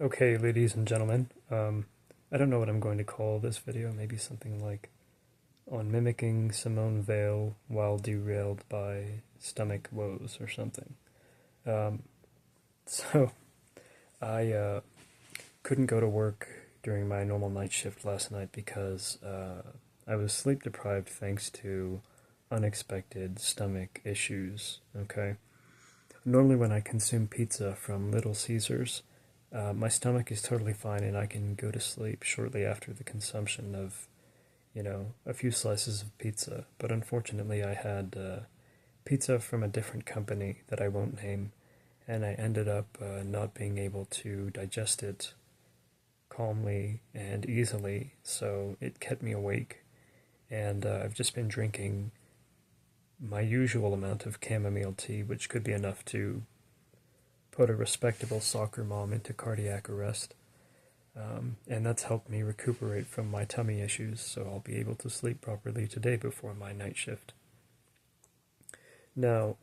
Okay, ladies and gentlemen, I don't know what I'm going to call this video, maybe something like on mimicking Simone Weil while derailed by stomach woes or something. Um, so, I couldn't go to work during my normal night shift last night because I was sleep deprived thanks to unexpected stomach issues, okay? Normally when I consume pizza from Little Caesars, my stomach is totally fine and I can go to sleep shortly after the consumption of, a few slices of pizza. But unfortunately, I had pizza from a different company that I won't name, and I ended up not being able to digest it calmly and easily, so it kept me awake. And I've just been drinking my usual amount of chamomile tea, which could be enough to put a respectable soccer mom into cardiac arrest. And that's helped me recuperate from my tummy issues, so I'll be able to sleep properly today before my night shift. Now,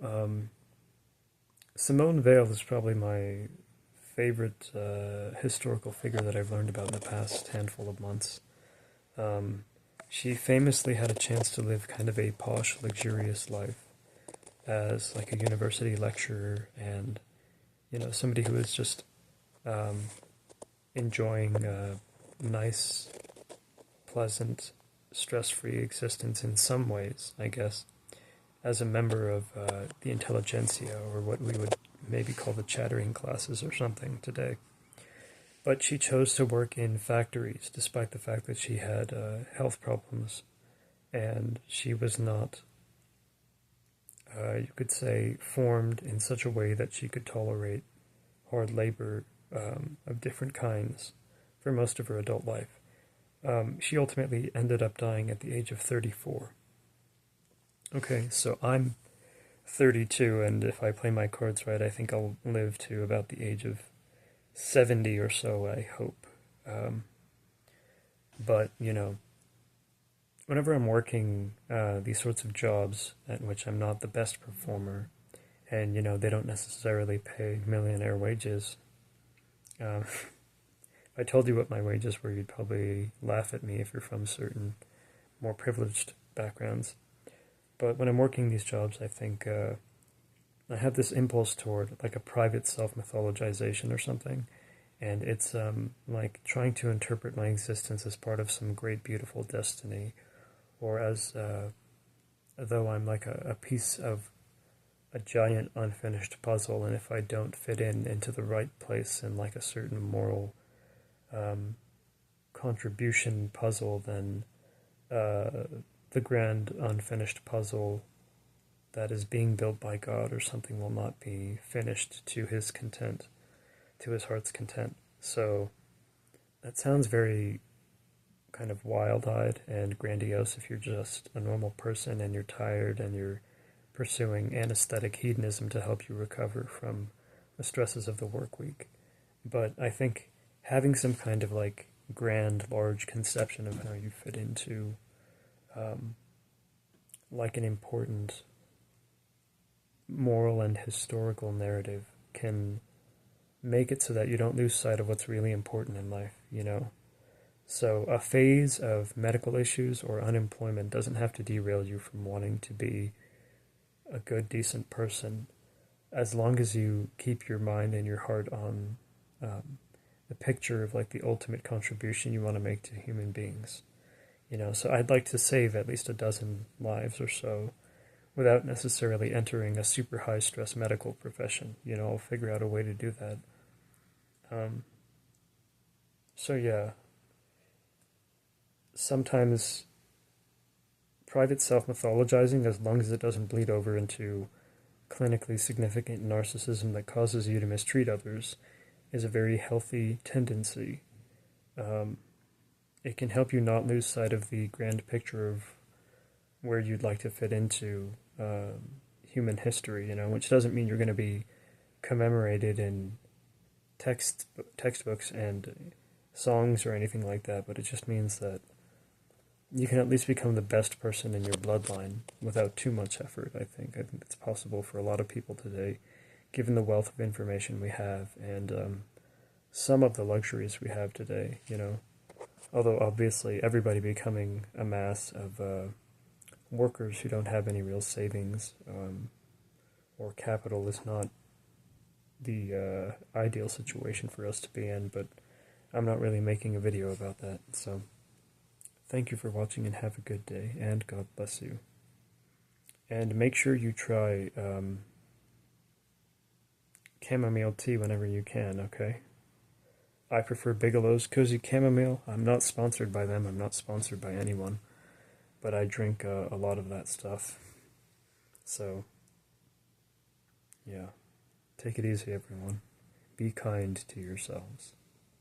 Simone Weil is probably my favorite historical figure that I've learned about in the past handful of months. She famously had a chance to live kind of a posh, luxurious life as like a university lecturer and somebody who is just enjoying a nice, pleasant, stress-free existence in some ways, I guess, as a member of the intelligentsia, or what we would maybe call the chattering classes or something today. But she chose to work in factories despite the fact that she had health problems, and she was not, you could say, formed in such a way that she could tolerate hard labor of different kinds for most of her adult life. She ultimately ended up dying at the age of 34. Okay, so I'm 32, and if I play my cards right, I think I'll live to about the age of 70 or so, I hope. But, whenever I'm working these sorts of jobs at which I'm not the best performer, and, they don't necessarily pay millionaire wages, if I told you what my wages were, you'd probably laugh at me if you're from certain more privileged backgrounds. But when I'm working these jobs, I think I have this impulse toward like a private self-mythologization or something. And it's like trying to interpret my existence as part of some great, beautiful destiny, or as though I'm like a piece of a giant unfinished puzzle, and if I don't fit into the right place in like a certain moral contribution puzzle, then the grand unfinished puzzle that is being built by God or something will not be finished to his content, to his heart's content. So that sounds very kind of wild-eyed and grandiose if you're just a normal person and you're tired and you're pursuing anesthetic hedonism to help you recover from the stresses of the work week. But I think having some kind of like grand, large conception of how you fit into like an important moral and historical narrative can make it so that you don't lose sight of what's really important in life, So a phase of medical issues or unemployment doesn't have to derail you from wanting to be a good, decent person, as long as you keep your mind and your heart on the picture of like the ultimate contribution you want to make to human beings. So I'd like to save at least a dozen lives or so without necessarily entering a super high stress medical profession. I'll figure out a way to do that. So yeah, sometimes private self-mythologizing, as long as it doesn't bleed over into clinically significant narcissism that causes you to mistreat others, is a very healthy tendency. It can help you not lose sight of the grand picture of where you'd like to fit into human history, which doesn't mean you're going to be commemorated in textbooks and songs or anything like that, but it just means that you can at least become the best person in your bloodline without too much effort, I think. I think it's possible for a lot of people today, given the wealth of information we have, and some of the luxuries we have today, you know. Although obviously everybody becoming a mass of workers who don't have any real savings or capital is not the ideal situation for us to be in, but I'm not really making a video about that, so thank you for watching and have a good day, and God bless you. And make sure you try chamomile tea whenever you can, okay? I prefer Bigelow's Cozy Chamomile. I'm not sponsored by them, I'm not sponsored by anyone, but I drink a lot of that stuff. So, yeah. Take it easy, everyone. Be kind to yourselves.